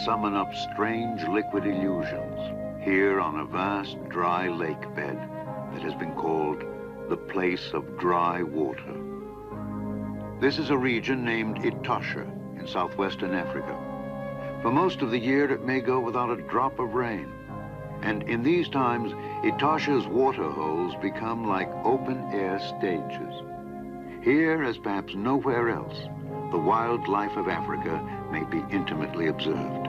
summon up strange liquid illusions here on a vast dry lake bed that has been called the place of dry water. This is a region named Etosha in southwestern Africa. For most of the year, it may go without a drop of rain. And in these times, Etosha's water holes become like open-air stages. Here, as perhaps nowhere else, the wildlife of Africa may be intimately observed.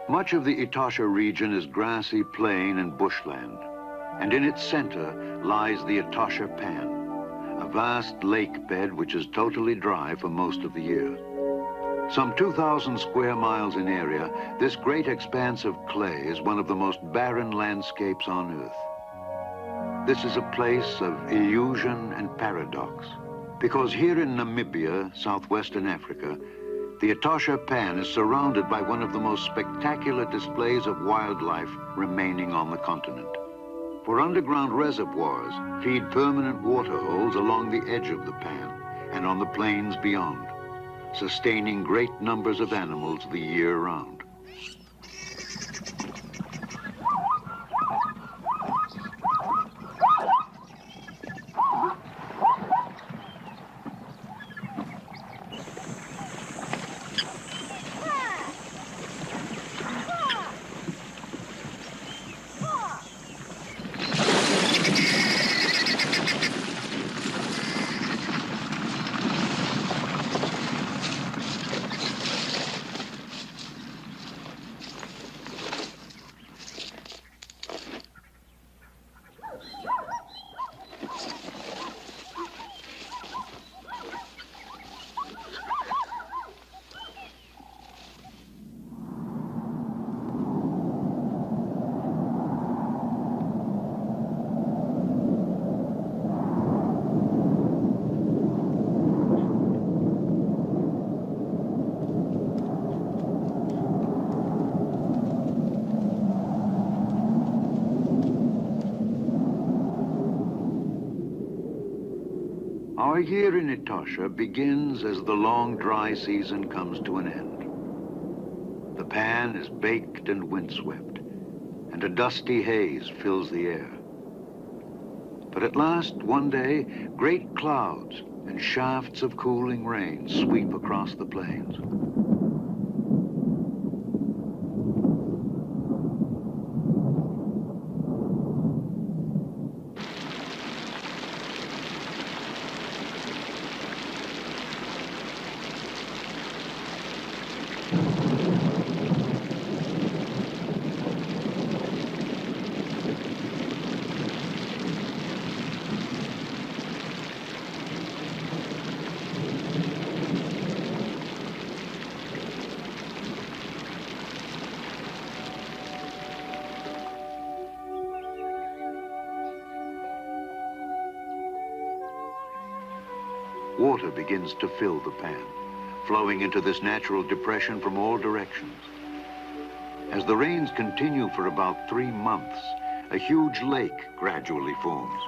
Much of the Etosha region is grassy plain and bushland, and in its center lies the Etosha Pan, a vast lake bed which is totally dry for most of the year. Some 2,000 square miles in area, this great expanse of clay is one of the most barren landscapes on Earth. This is a place of illusion and paradox, because here in Namibia, southwestern Africa, the Etosha Pan is surrounded by one of the most spectacular displays of wildlife remaining on the continent. For underground reservoirs feed permanent water holes along the edge of the pan and on the plains beyond, sustaining great numbers of animals the year round. Our year in Etosha begins as the long dry season comes to an end. The pan is baked and windswept, and a dusty haze fills the air. But at last, one day, great clouds and shafts of cooling rain sweep across the plains. Water begins to fill the pan, flowing into this natural depression from all directions. As the rains continue for about 3 months, a huge lake gradually forms.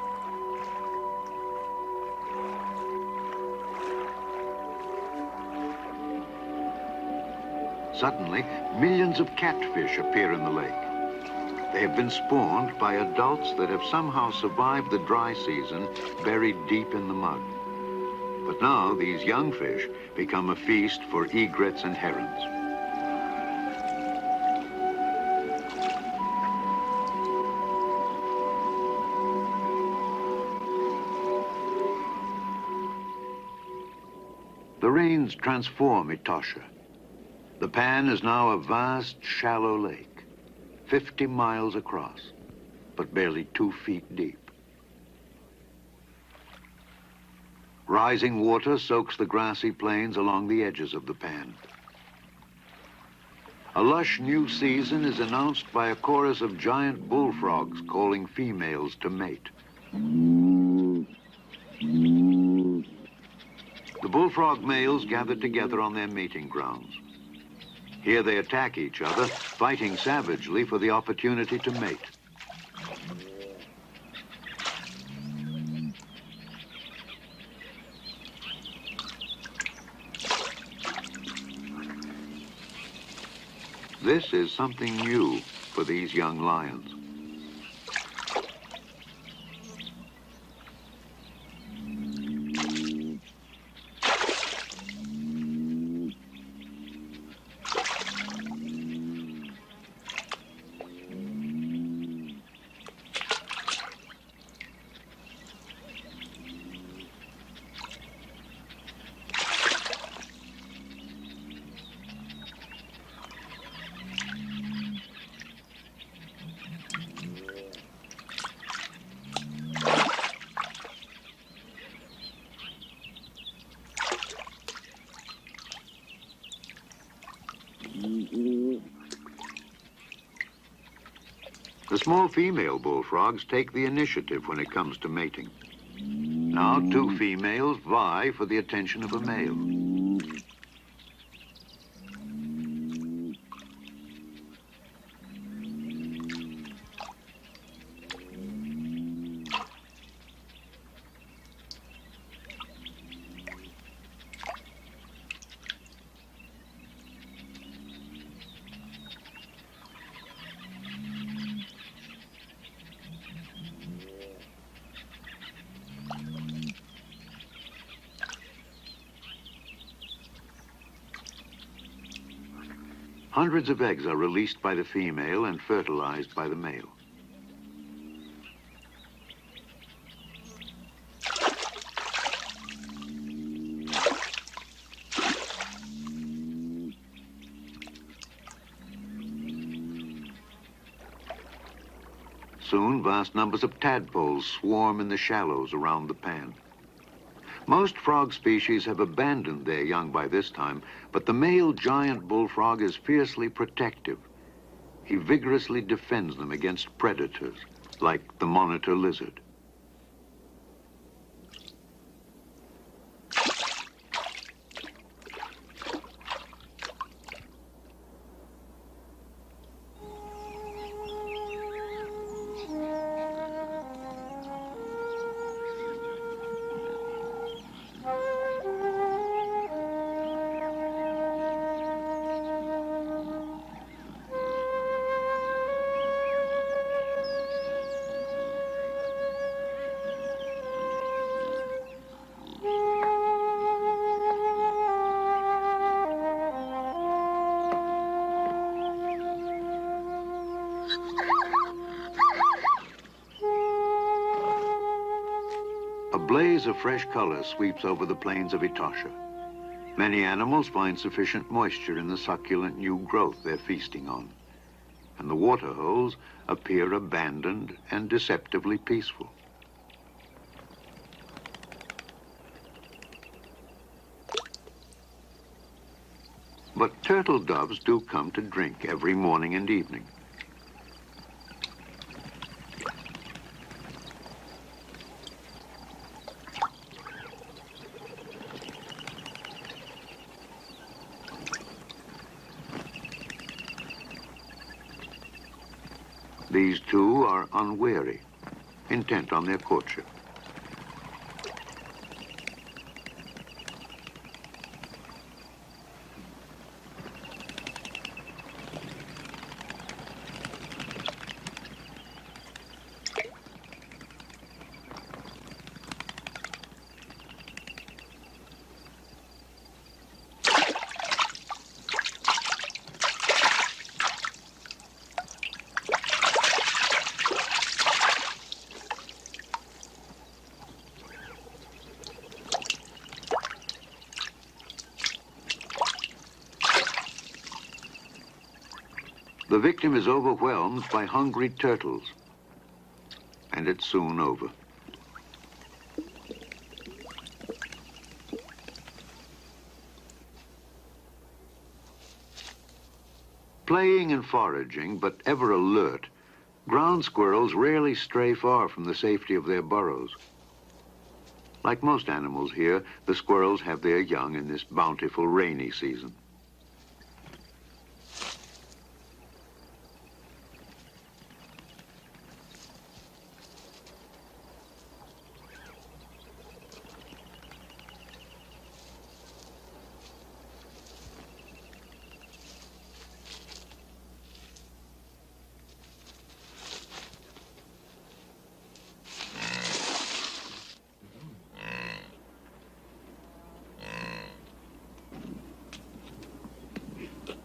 Suddenly, millions of catfish appear in the lake. They have been spawned by adults that have somehow survived the dry season buried deep in the mud. But now these young fish become a feast for egrets and herons. The rains transform Etosha. The pan is now a vast, shallow lake, 50 miles across, but barely 2 feet deep. Rising water soaks the grassy plains along the edges of the pan. A lush new season is announced by a chorus of giant bullfrogs calling females to mate. The bullfrog males gather together on their mating grounds. Here they attack each other, fighting savagely for the opportunity to mate. This is something new for these young lions. The small female bullfrogs take the initiative when it comes to mating. Now 2 females vie for the attention of a male. Hundreds of eggs are released by the female and fertilized by the male. Soon, vast numbers of tadpoles swarm in the shallows around the pan. Most frog species have abandoned their young by this time, but the male giant bullfrog is fiercely protective. He vigorously defends them against predators, like the monitor lizard. A blaze of fresh color sweeps over the plains of Etosha. Many animals find sufficient moisture in the succulent new growth they're feasting on, and the water holes appear abandoned and deceptively peaceful. But turtle doves do come to drink every morning and evening. These two are unwary, intent on their courtship. The victim is overwhelmed by hungry turtles, and it's soon over. Playing and foraging, but ever alert, ground squirrels rarely stray far from the safety of their burrows. Like most animals here, the squirrels have their young in this bountiful rainy season.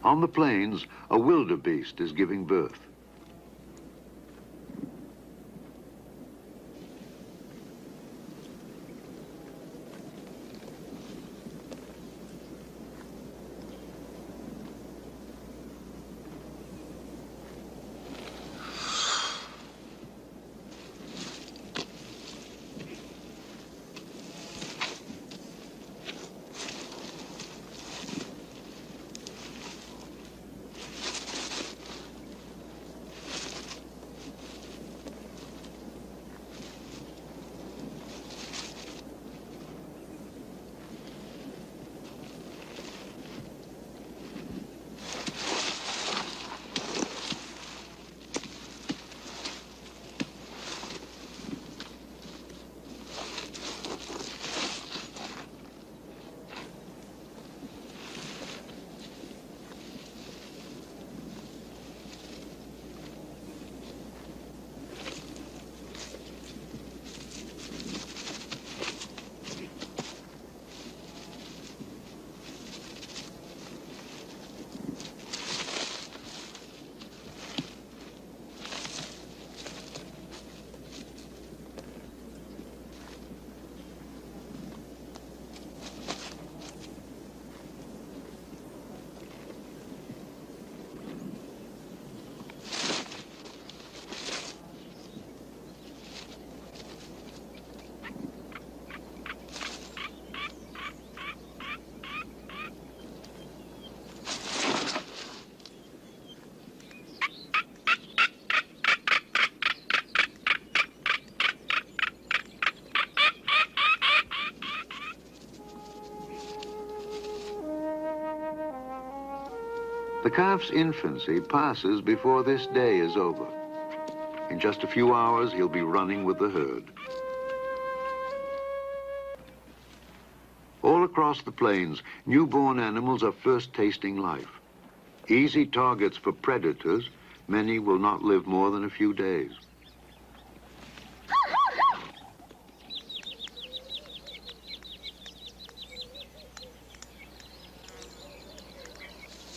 On the plains, a wildebeest is giving birth. The calf's infancy passes before this day is over. In just a few hours, he'll be running with the herd. All across the plains, newborn animals are first tasting life. Easy targets for predators, many will not live more than a few days.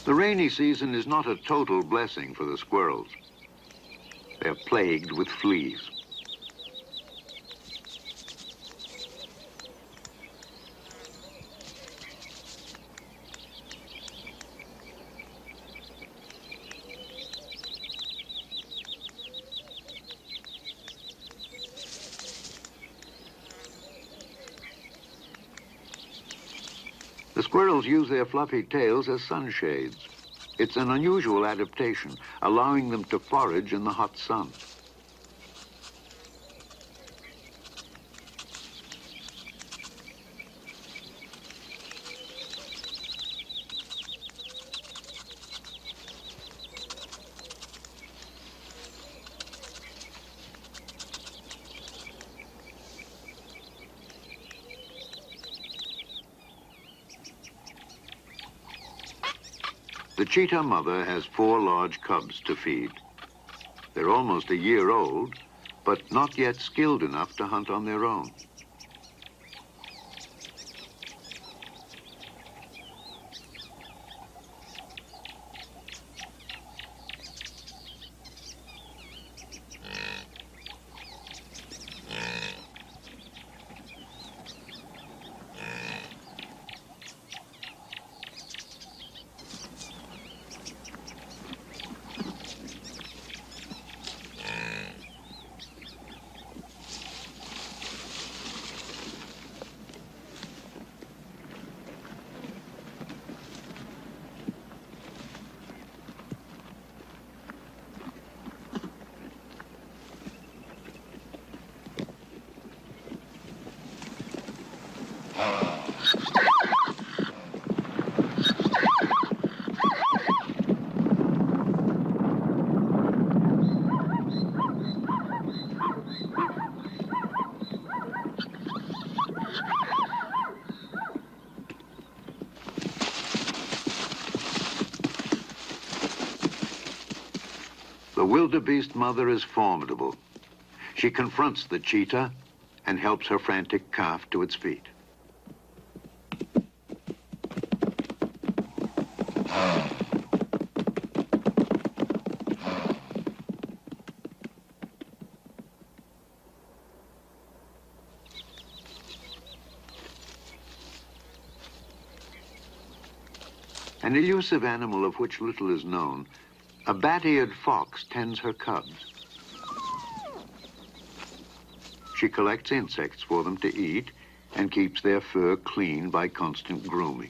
The rainy season is not a total blessing for the squirrels. They're plagued with fleas. The squirrels use their fluffy tails as sunshades. It's an unusual adaptation, allowing them to forage in the hot sun. The cheetah mother has 4 large cubs to feed. They're almost a year old, but not yet skilled enough to hunt on their own. The wildebeest mother is formidable. She confronts the cheetah and helps her frantic calf to its feet. An elusive animal of which little is known, a bat-eared fox tends her cubs. She collects insects for them to eat and keeps their fur clean by constant grooming.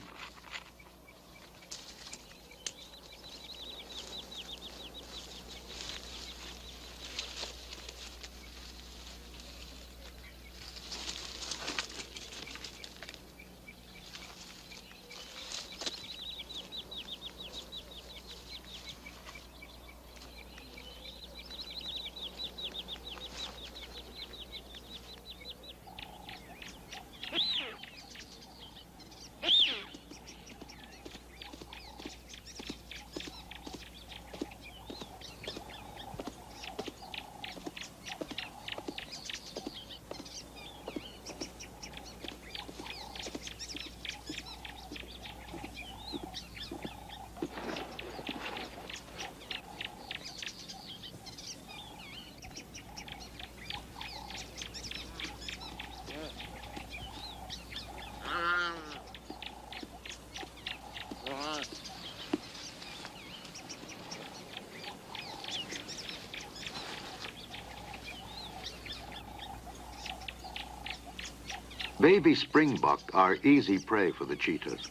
Baby springbok are easy prey for the cheetahs.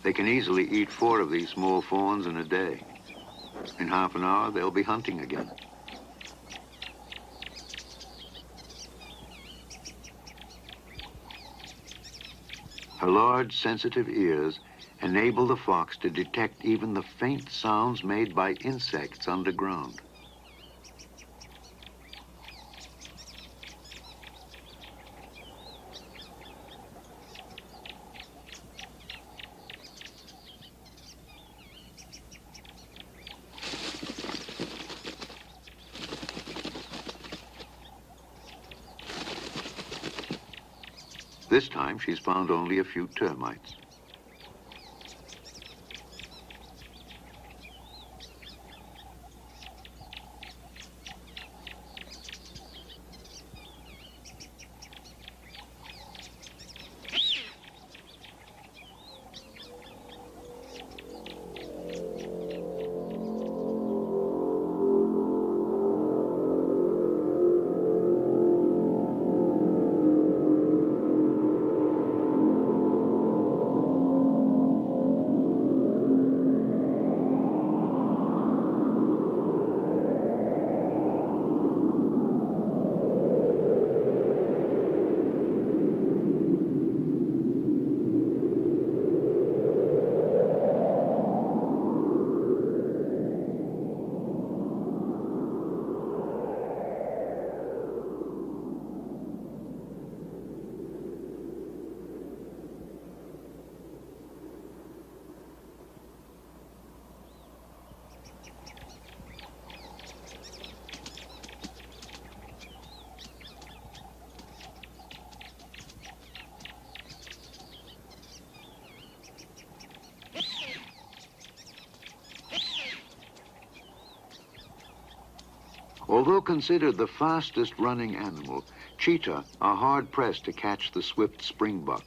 They can easily eat 4 of these small fawns in a day. In half an hour, they'll be hunting again. Her large, sensitive ears enable the fox to detect even the faint sounds made by insects underground. This time, she's found only a few termites. Although considered the fastest running animal, cheetah are hard-pressed to catch the swift springbuck.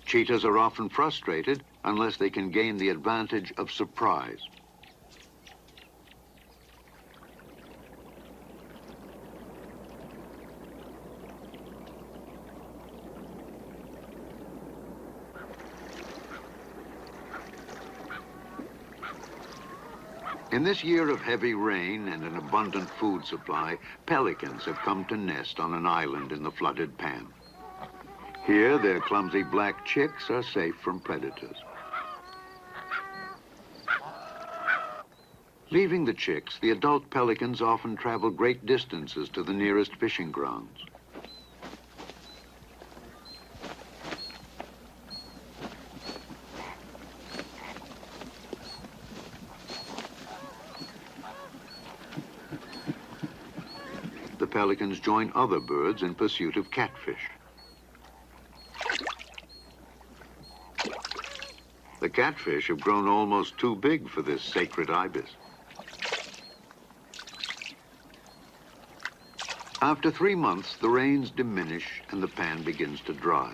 Cheetahs are often frustrated unless they can gain the advantage of surprise. In this year of heavy rain and an abundant food supply, pelicans have come to nest on an island in the flooded pan. Here, their clumsy black chicks are safe from predators. Leaving the chicks, the adult pelicans often travel great distances to the nearest fishing grounds. The pelicans join other birds in pursuit of catfish. The catfish have grown almost too big for this sacred ibis. After 3 months, the rains diminish and the pan begins to dry.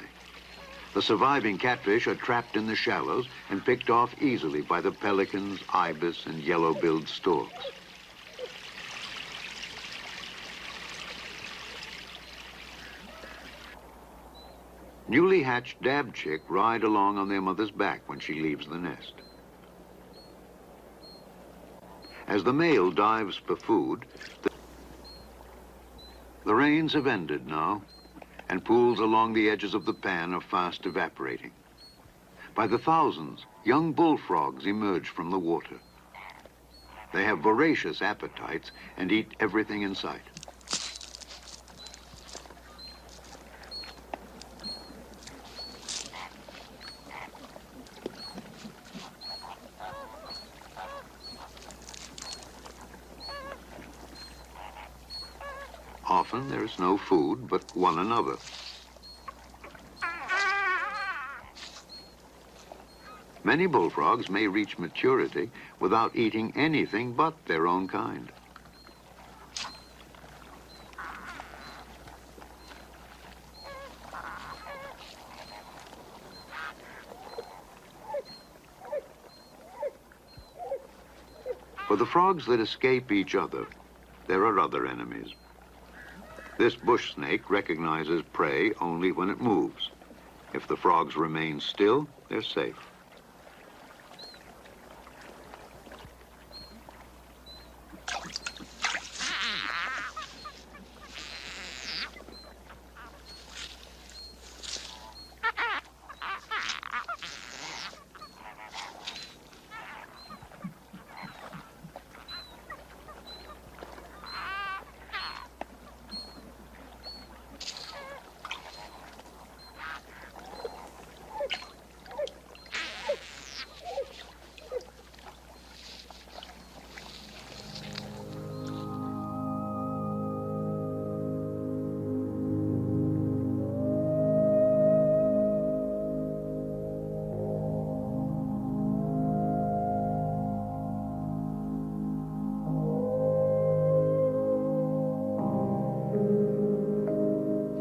The surviving catfish are trapped in the shallows and picked off easily by the pelicans, ibis, and yellow-billed storks. Newly hatched dab chick ride along on their mother's back when she leaves the nest. As the male dives for food, the rains have ended now, and pools along the edges of the pan are fast evaporating. By the thousands, young bullfrogs emerge from the water. They have voracious appetites and eat everything in sight. Often there is no food but one another. Many bullfrogs may reach maturity without eating anything but their own kind. For the frogs that escape each other, there are other enemies. This bush snake recognizes prey only when it moves. If the frogs remain still, they're safe.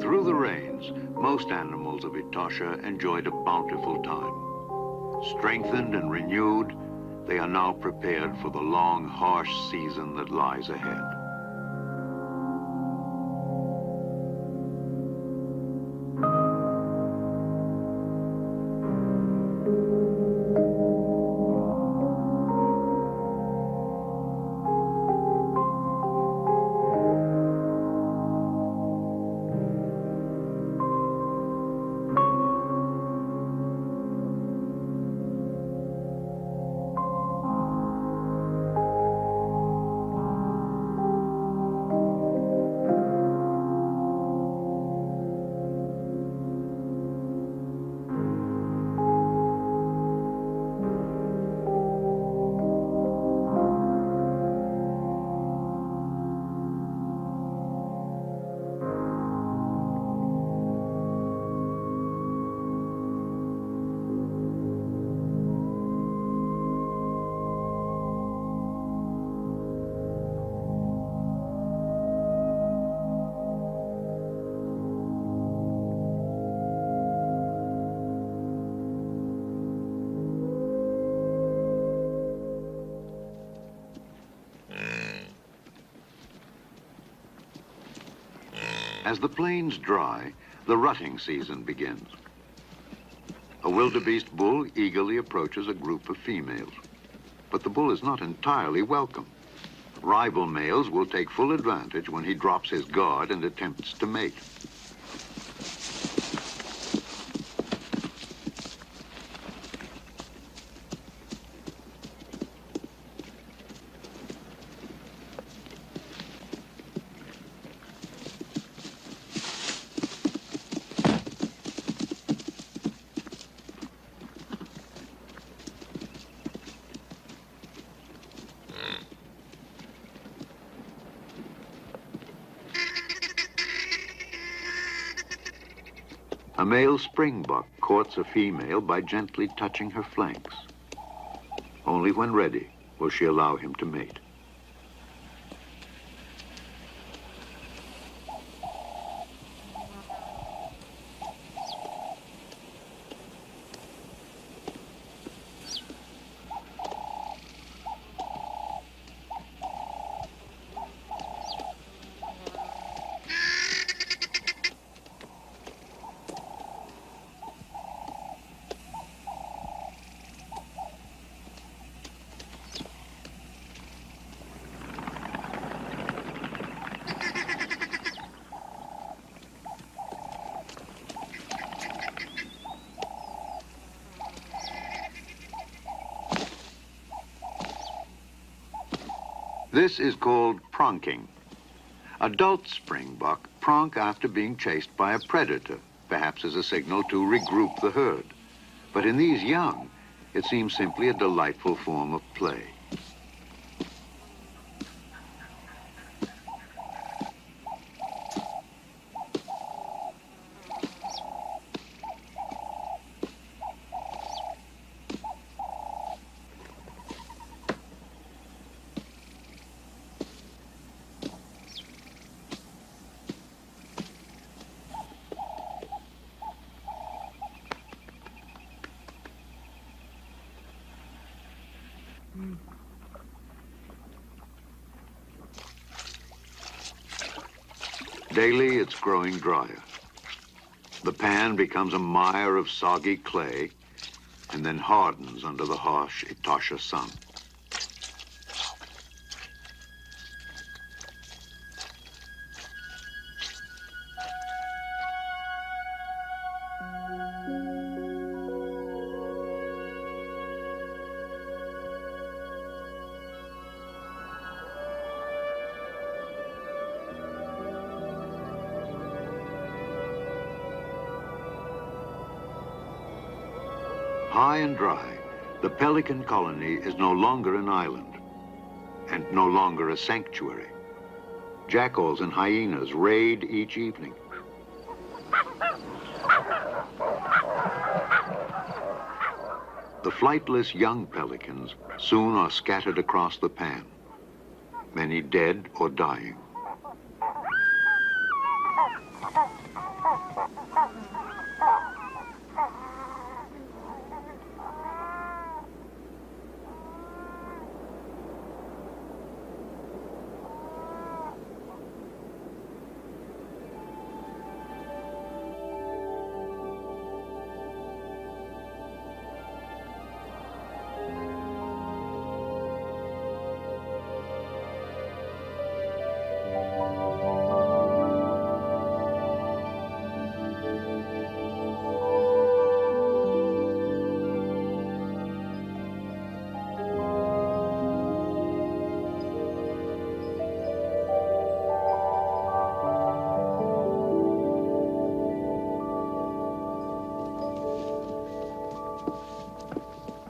Through the rains, most animals of Etosha enjoyed a bountiful time. Strengthened and renewed, they are now prepared for the long, harsh season that lies ahead. As the plains dry, the rutting season begins. A wildebeest bull eagerly approaches a group of females. But the bull is not entirely welcome. Rival males will take full advantage when he drops his guard and attempts to mate. A male springbuck courts a female by gently touching her flanks. Only when ready will she allow him to mate. This is called pronking. Adult springbuck pronk after being chased by a predator, perhaps as a signal to regroup the herd. But in these young, it seems simply a delightful form of play. Daily, it's growing drier. The pan becomes a mire of soggy clay and then hardens under the harsh Etosha sun. High and dry, the pelican colony is no longer an island and no longer a sanctuary. Jackals and hyenas raid each evening. The flightless young pelicans soon are scattered across the pan, many dead or dying.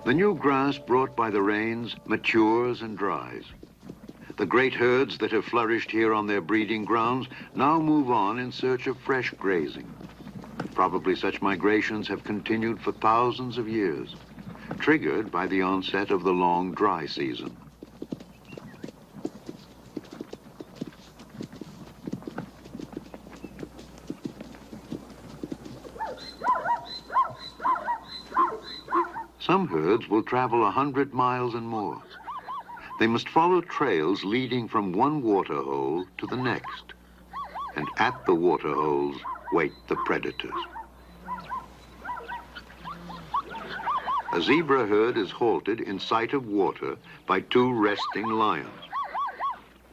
The new grass brought by the rains matures and dries. The great herds that have flourished here on their breeding grounds now move on in search of fresh grazing. Probably such migrations have continued for thousands of years, triggered by the onset of the long dry season. Some herds will travel 100 miles and more. They must follow trails leading from one water hole to the next. and at the water holes wait the predators. A zebra herd is halted in sight of water by two resting lions.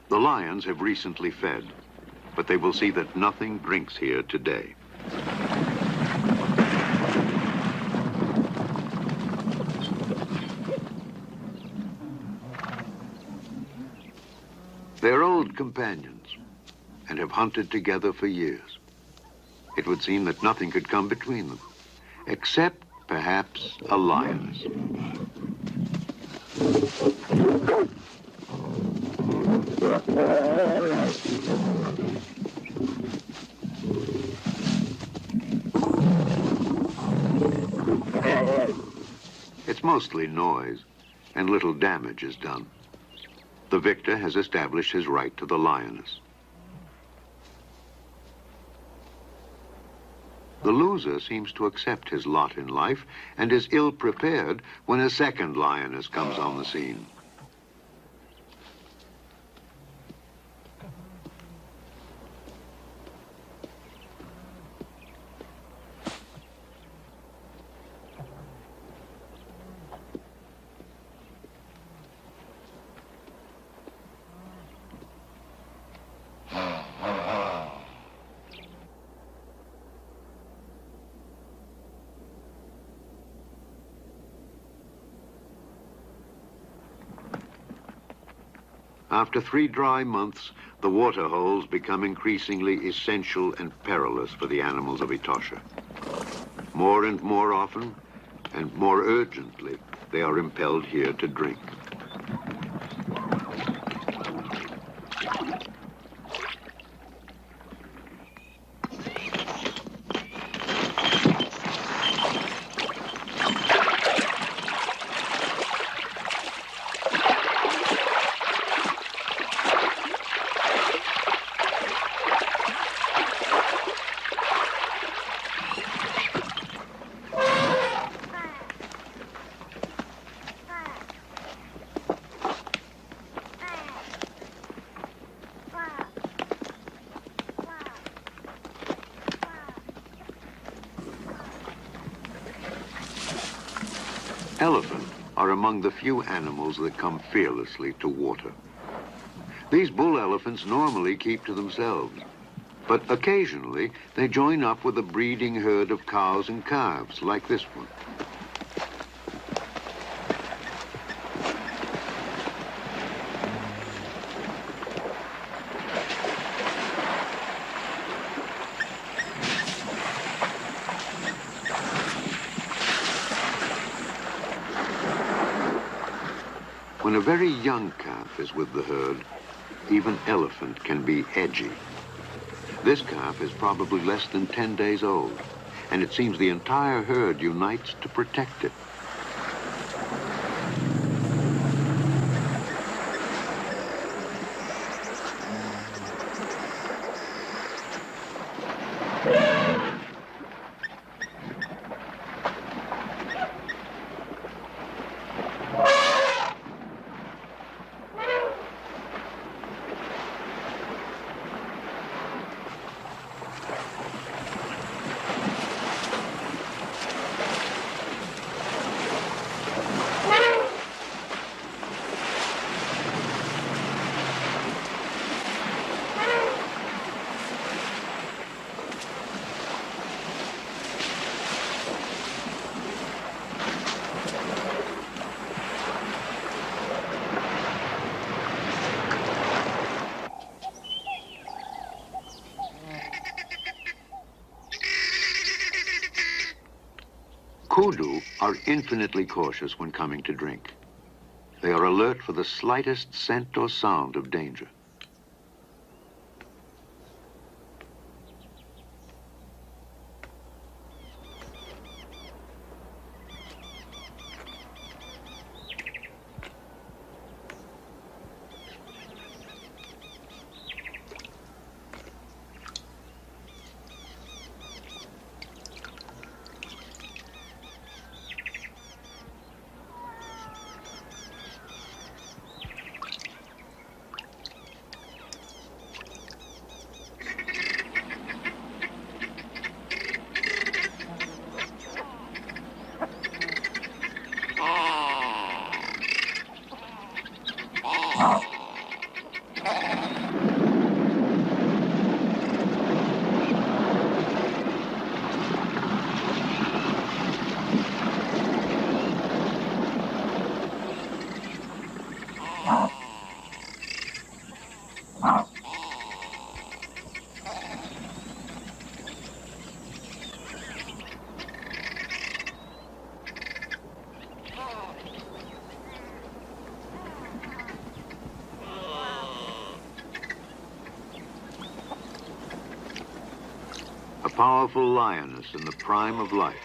The lions have recently fed, but they will see that nothing drinks here today. They're old companions and have hunted together for years. It would seem that nothing could come between them, except perhaps a lioness. It's mostly noise, and little damage is done. The victor has established his right to the lioness. The loser seems to accept his lot in life and is ill-prepared when a second lioness comes on the scene. After 3 dry months, the water holes become increasingly essential and perilous for the animals of Etosha. More and more often, and more urgently, they are impelled here to drink. Elephant are among the few animals that come fearlessly to water. These bull elephants normally keep to themselves, but occasionally they join up with a breeding herd of cows and calves, like this one. When a very young calf is with the herd, even elephant can be edgy. This calf is probably less than 10 days old, and it seems the entire herd unites to protect it. Kudu are infinitely cautious when coming to drink. They are alert for the slightest scent or sound of danger. A powerful lioness in the prime of life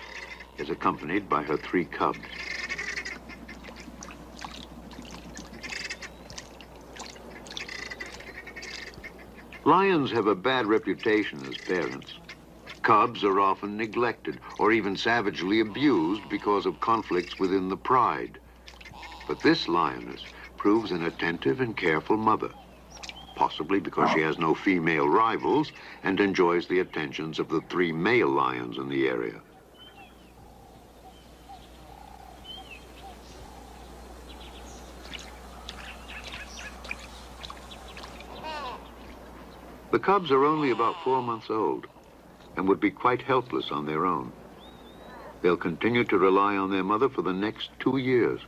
is accompanied by her 3 cubs. Lions have a bad reputation as parents. Cubs are often neglected or even savagely abused because of conflicts within the pride. But this lioness proves an attentive and careful mother, possibly because she has no female rivals and enjoys the attentions of the 3 male lions in the area. The cubs are only about 4 months old and would be quite helpless on their own. They'll continue to rely on their mother for the next 2 years.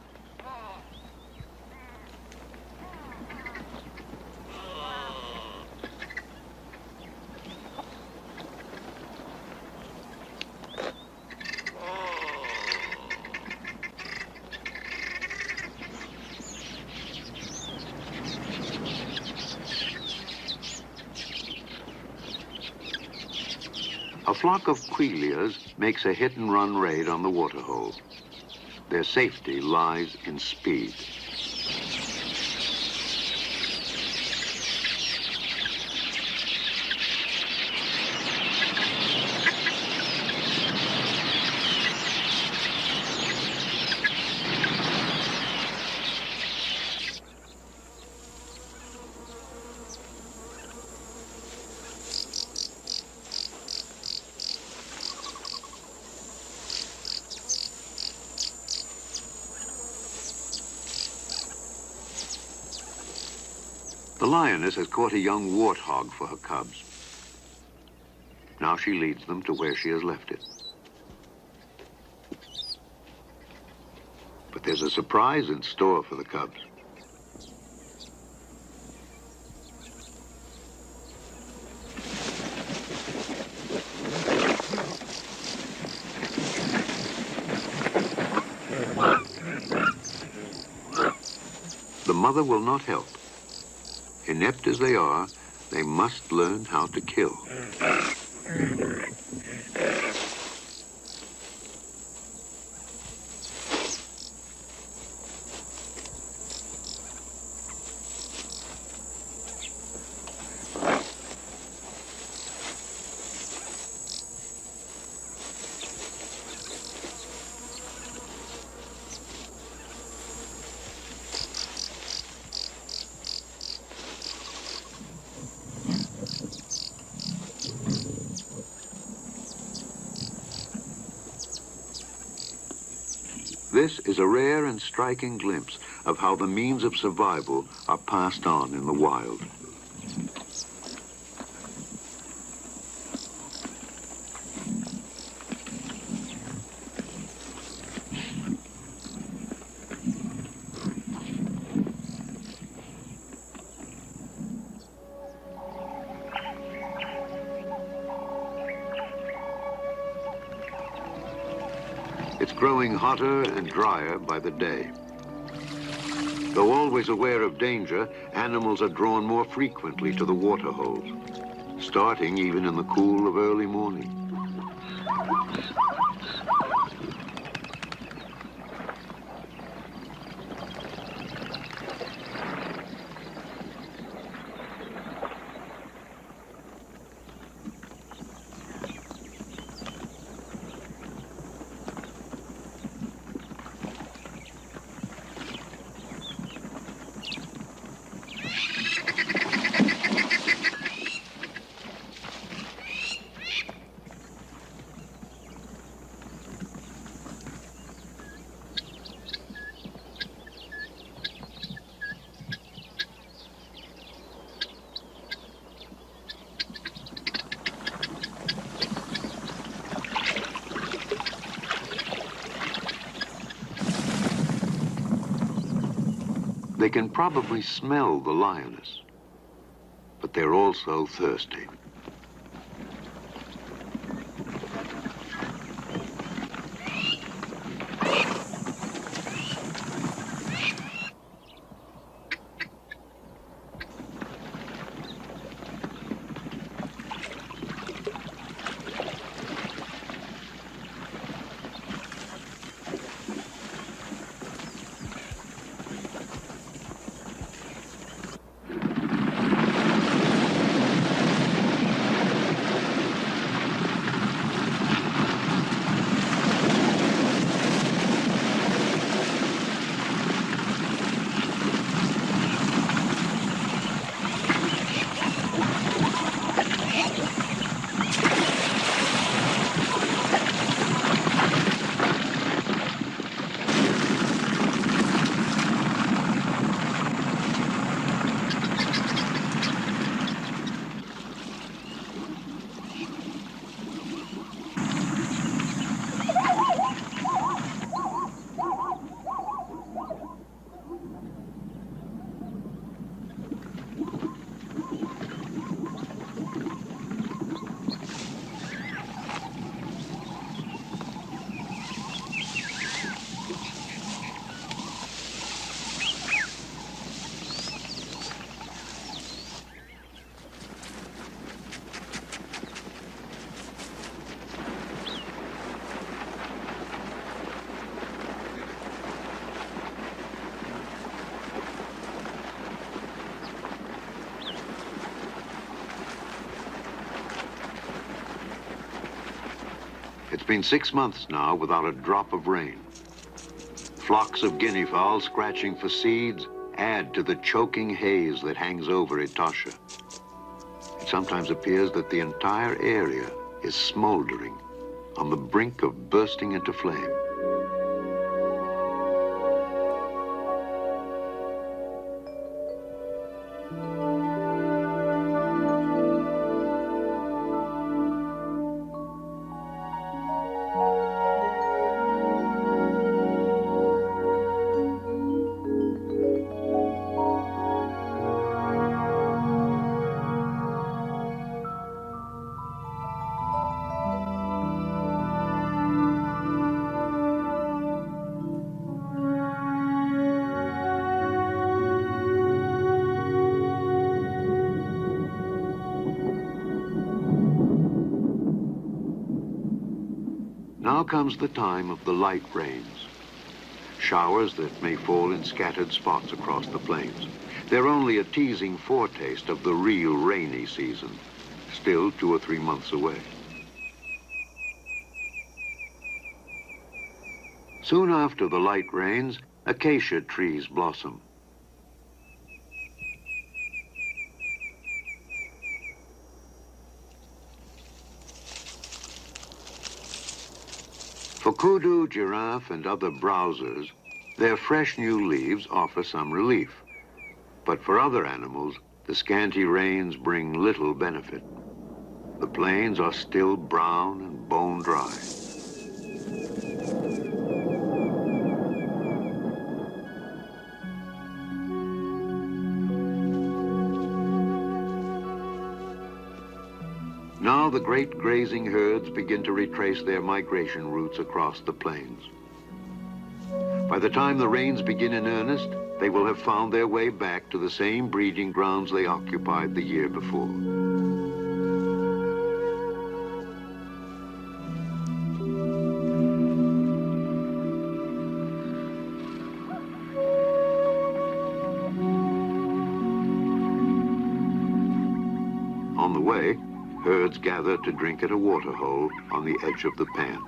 A flock of quilias makes a hit-and-run raid on the waterhole. Their safety lies in speed. The lioness has caught a young warthog for her cubs. Now she leads them to where she has left it. But there's a surprise in store for the cubs. The mother will not help. Inept as they are, they must learn how to kill. This is a rare and striking glimpse of how the means of survival are passed on in the wild. It's growing hotter and drier by the day. Though always aware of danger, animals are drawn more frequently to the water holes, starting even in the cool of early morning. They can probably smell the lioness, but they're also thirsty. It's been 6 months now without a drop of rain. Flocks of guinea fowl scratching for seeds add to the choking haze that hangs over Etosha. It sometimes appears that the entire area is smoldering on the brink of bursting into flame. Now comes the time of the light rains, showers that may fall in scattered spots across the plains. They're only a teasing foretaste of the real rainy season, still 2 or 3 months away. Soon after the light rains, acacia trees blossom. For kudu, giraffe, and other browsers, their fresh new leaves offer some relief. But for other animals, the scanty rains bring little benefit. The plains are still brown and bone dry. Now the great grazing herds begin to retrace their migration routes across the plains. By the time the rains begin in earnest, they will have found their way back to the same breeding grounds they occupied the year before. On the way, herds gather to drink at a water hole on the edge of the pan.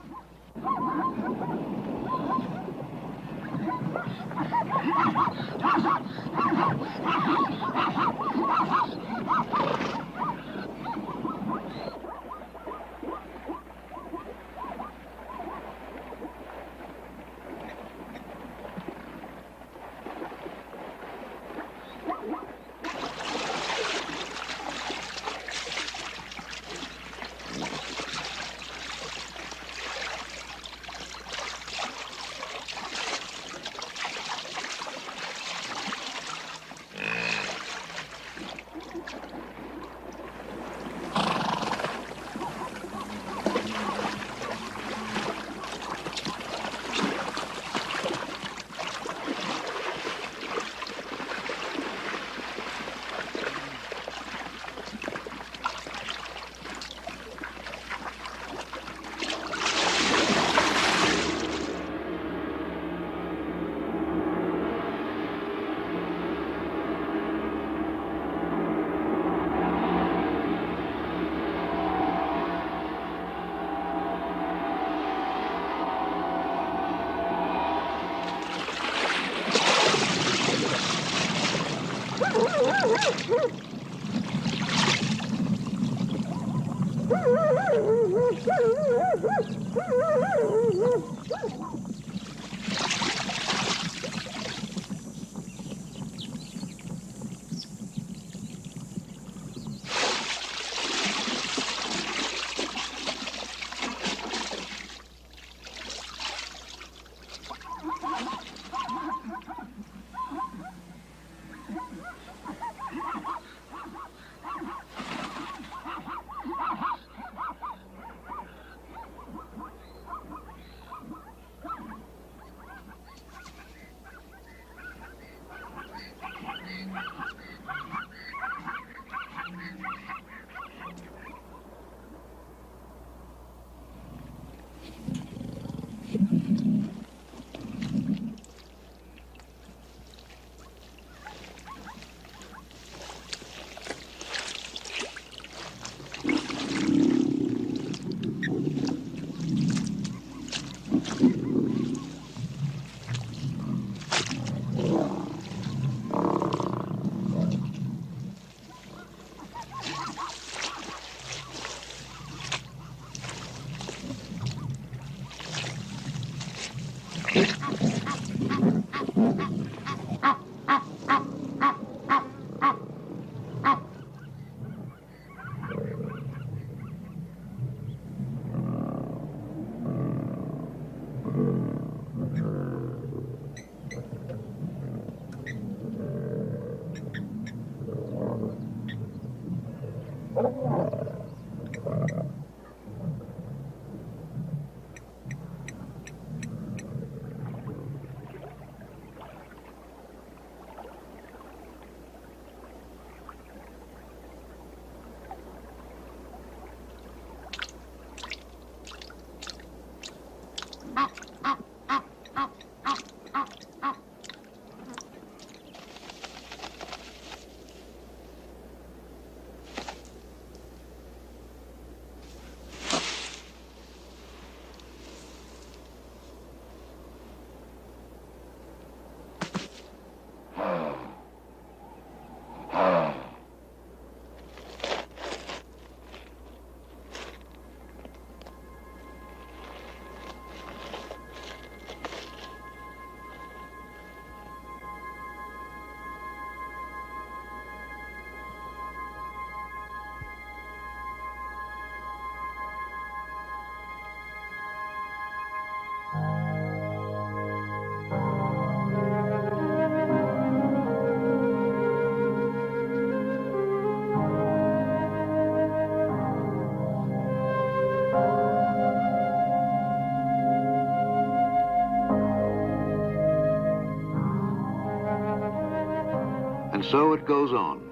And so it goes on,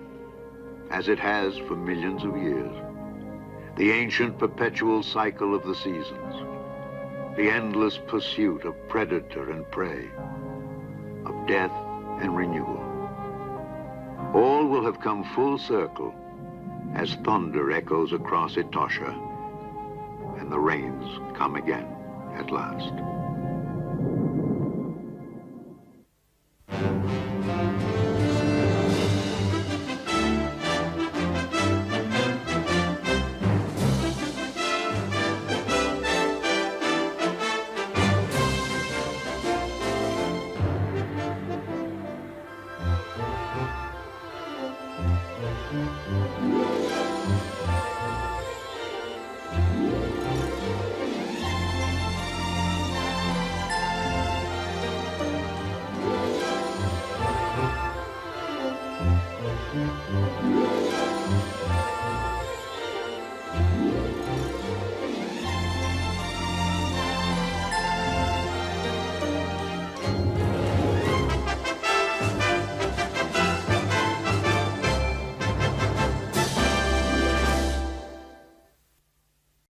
as it has for millions of years. The ancient perpetual cycle of the seasons, the endless pursuit of predator and prey, of death and renewal. All will have come full circle as thunder echoes across Etosha and the rains come again at last.